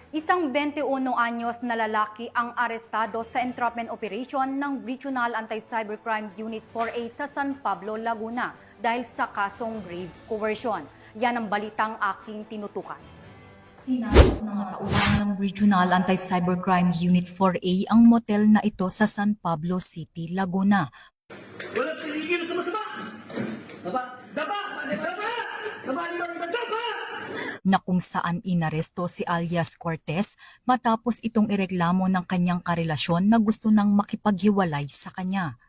Isang 21 anyos na lalaki ang arestado sa entrapment operation ng Regional Anti-Cybercrime Unit 4A sa San Pablo, Laguna dahil sa kasong grave coercion. Yan ang balitang aking tinutukan. Hinasok ng mga tauhan ng Regional Anti-Cybercrime Unit 4A ang motel na ito sa San Pablo City, Laguna. Walang tinigil sa masama! Daba! Daba! Daba! Daba! Daba! Na kung saan inaresto si alias Cortez matapos itong ireklamo ng kanyang karelasyon na gusto nang makipaghiwalay sa kanya.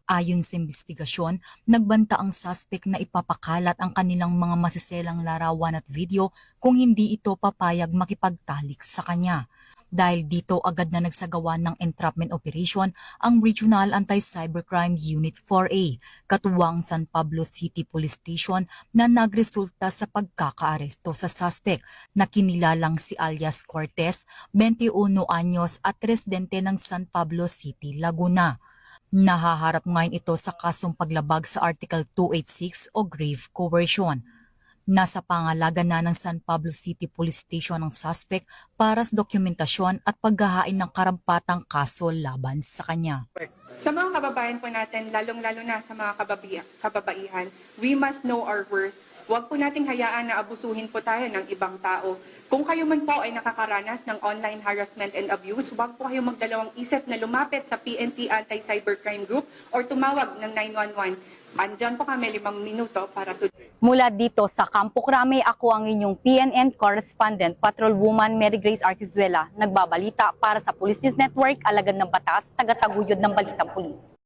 Ayon sa investigasyon, nagbanta ang suspect na ipapakalat ang kanilang mga masiselang larawan at video kung hindi ito papayag makipagtalik sa kanya. Dahil dito agad na nagsagawa ng entrapment operation ang Regional Anti-Cybercrime Unit 4A, katuwang San Pablo City Police Station na nagresulta sa pagkakaaresto sa suspect na kinilalang si alias Cortez, 21 anyos at residente ng San Pablo City, Laguna. Nahaharap ngayon ito sa kasong paglabag sa Article 286 o grave coercion. Nasa pangalaga na ng San Pablo City Police Station ang suspect para sa dokumentasyon at paghahain ng karampatang kaso laban sa kanya. Sa mga kababayan po natin, lalong-lalo na sa mga kababaihan, we must know our worth. Huwag po nating hayaan na abusuhin po tayo ng ibang tao. Kung kayo man po ay nakakaranas ng online harassment and abuse, huwag po kayo magdalawang isip na lumapit sa PNP Anti-Cybercrime Group or tumawag ng 911. Andyan po kami 5 minuto para Mula dito sa Campo Crame, ako ang inyong PNN correspondent, Patrolwoman Mary Grace Artizuela, nagbabalita para sa Police News Network, alagad ng batas, tagataguyod ng balitang pulis.